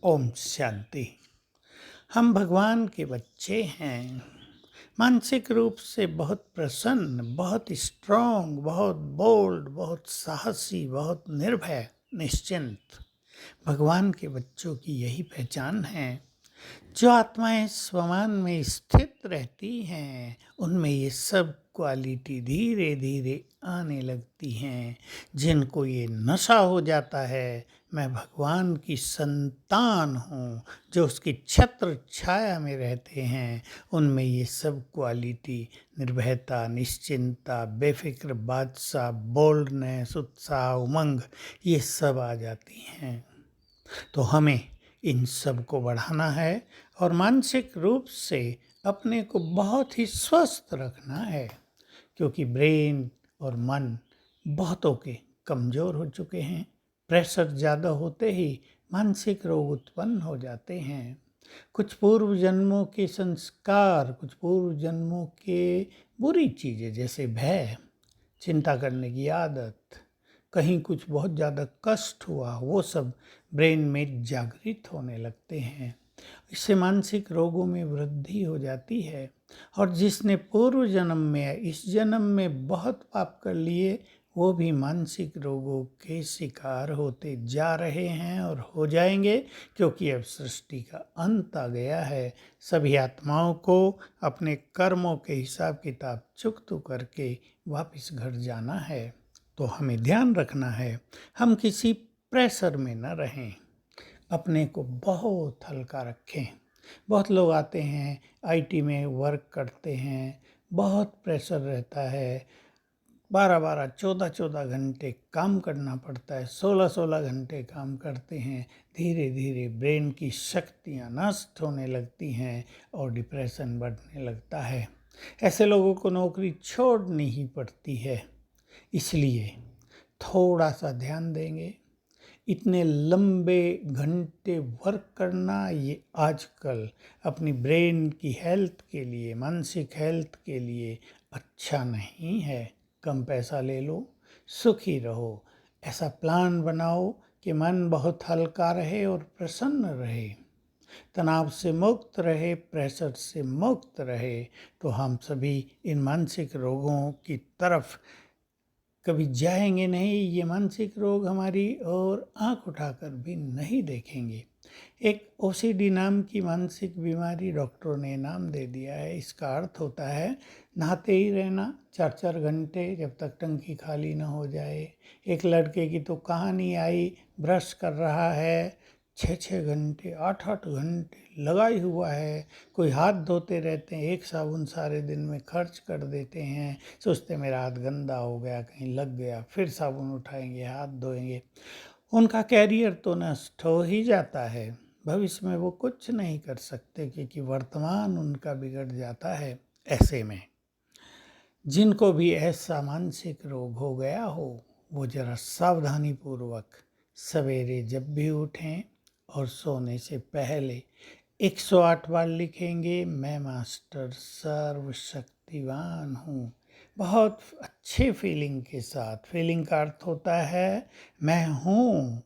ओम शांति। हम भगवान के बच्चे हैं। मानसिक रूप से बहुत प्रसन्न, बहुत स्ट्रांग, बहुत बोल्ड, बहुत साहसी, बहुत निर्भय, निश्चिंत। भगवान के बच्चों की यही पहचान है। जो आत्माएं स्वमान में स्थित रहती हैं, उनमें ये सब क्वालिटी धीरे धीरे आने लगती हैं। जिनको ये नशा हो जाता है, मैं भगवान की संतान हूँ, जो उसकी छत्र छाया में रहते हैं, उनमें ये सब क्वालिटी निर्भयता, निश्चिंतता, बेफिक्र बादशाह, बोल्डनेस, उत्साह, उमंग, ये सब आ जाती हैं। तो हमें इन सब को बढ़ाना है और मानसिक रूप से अपने को बहुत ही स्वस्थ रखना है, क्योंकि ब्रेन और मन बहुतों के कमज़ोर हो चुके हैं। प्रेशर ज़्यादा होते ही मानसिक रोग उत्पन्न हो जाते हैं। कुछ पूर्व जन्मों के संस्कार, कुछ पूर्व जन्मों के बुरी चीज़ें जैसे भय, चिंता करने की आदत, कहीं कुछ बहुत ज़्यादा कष्ट हुआ, वो सब ब्रेन में जागृत होने लगते हैं। इससे मानसिक रोगों में वृद्धि हो जाती है। और जिसने पूर्व जन्म में इस जन्म में बहुत पाप कर लिए, वो भी मानसिक रोगों के शिकार होते जा रहे हैं और हो जाएंगे, क्योंकि अब सृष्टि का अंत आ गया है। सभी आत्माओं को अपने कर्मों के हिसाब किताब चुकता करके वापस घर जाना है। तो हमें ध्यान रखना है, हम किसी प्रेशर में न रहें, अपने को बहुत हल्का रखें। बहुत लोग आते हैं, आईटी में वर्क करते हैं, बहुत प्रेशर रहता है, 12-12, 14-14 घंटे काम करना पड़ता है, 16-16 घंटे काम करते हैं। धीरे धीरे ब्रेन की शक्तियाँ नष्ट होने लगती हैं और डिप्रेशन बढ़ने लगता है। ऐसे लोगों को नौकरी छोड़नी ही पड़ती है। इसलिए थोड़ा सा ध्यान देंगे। इतने लंबे घंटे वर्क करना ये आजकल अपनी ब्रेन की हेल्थ के लिए, मानसिक हेल्थ के लिए अच्छा नहीं है। कम पैसा ले लो, सुखी रहो। ऐसा प्लान बनाओ कि मन बहुत हल्का रहे और प्रसन्न रहे, तनाव से मुक्त रहे, प्रेशर से मुक्त रहे। तो हम सभी इन मानसिक रोगों की तरफ कभी जाएंगे नहीं। ये मानसिक रोग हमारी और आंख उठाकर भी नहीं देखेंगे। एक ओसीडी नाम की मानसिक बीमारी डॉक्टरों ने नाम दे दिया है। इसका अर्थ होता है नहाते ही रहना 4-4 घंटे, जब तक टंकी खाली ना हो जाए। एक लड़के की तो कहानी आई, ब्रश कर रहा है 6-6 घंटे, 8-8 घंटे लगा ही हुआ है। कोई हाथ धोते रहते हैं, एक साबुन सारे दिन में खर्च कर देते हैं, सोचते मेरा हाथ गंदा हो गया, कहीं लग गया, फिर साबुन उठाएंगे, हाथ धोएंगे। उनका कैरियर तो नष्ट हो ही जाता है। भविष्य में वो कुछ नहीं कर सकते, क्योंकि वर्तमान उनका बिगड़ जाता है। ऐसे में जिनको भी ऐसा मानसिक रोग हो गया हो, वो जरा सावधानी पूर्वक सवेरे जब भी उठें और सोने से पहले 108 बार लिखेंगे, मैं मास्टर सर्वशक्तिवान हूँ। बहुत अच्छे फीलिंग के साथ। फीलिंग का अर्थ होता है मैं हूँ।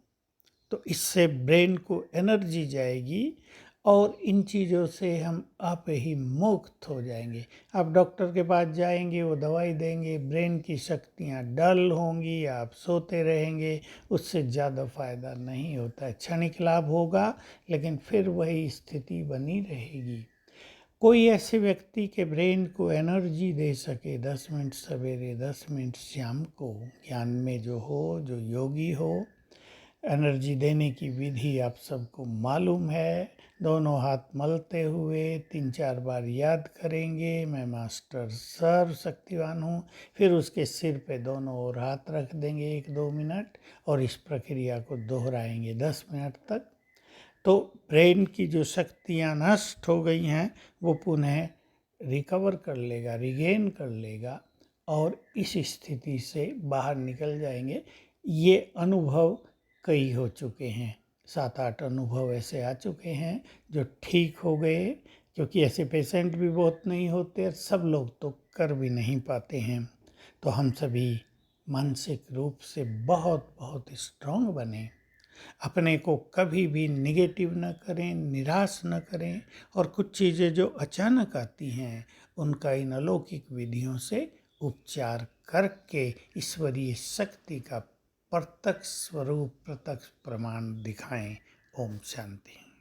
तो इससे ब्रेन को एनर्जी जाएगी और इन चीज़ों से हम आप ही मुक्त हो जाएंगे। आप डॉक्टर के पास जाएंगे, वो दवाई देंगे, ब्रेन की शक्तियाँ डल होंगी, आप सोते रहेंगे, उससे ज़्यादा फ़ायदा नहीं होता है। क्षणिक लाभ होगा, लेकिन फिर वही स्थिति बनी रहेगी। कोई ऐसे व्यक्ति के ब्रेन को एनर्जी दे सके, 10 मिनट सवेरे, 10 मिनट शाम को, ज्ञान में जो हो, जो योगी हो। एनर्जी देने की विधि आप सबको मालूम है। दोनों हाथ मलते हुए 3-4 बार याद करेंगे, मैं मास्टर सर्व शक्तिवान हूँ। फिर उसके सिर पे दोनों ओर हाथ रख देंगे 1-2 मिनट और इस प्रक्रिया को दोहराएंगे 10 मिनट तक। तो ब्रेन की जो शक्तियाँ नष्ट हो गई हैं, वो पुनः रिकवर कर लेगा, रिगेन कर लेगा और इस स्थिति से बाहर निकल जाएंगे। ये अनुभव कई हो चुके हैं, 7-8 अनुभव ऐसे आ चुके हैं जो ठीक हो गए, क्योंकि ऐसे पेशेंट भी बहुत नहीं होते, सब लोग तो कर भी नहीं पाते हैं। तो हम सभी मानसिक रूप से बहुत बहुत स्ट्रांग बने अपने को कभी भी निगेटिव न करें, निराश न करें, और कुछ चीज़ें जो अचानक आती हैं उनका इन अलौकिक विधियों से उपचार करके ईश्वरीय शक्ति का प्रत्यक्ष स्वरूप, प्रत्यक्ष प्रमाण दिखाएं। ओम शांति।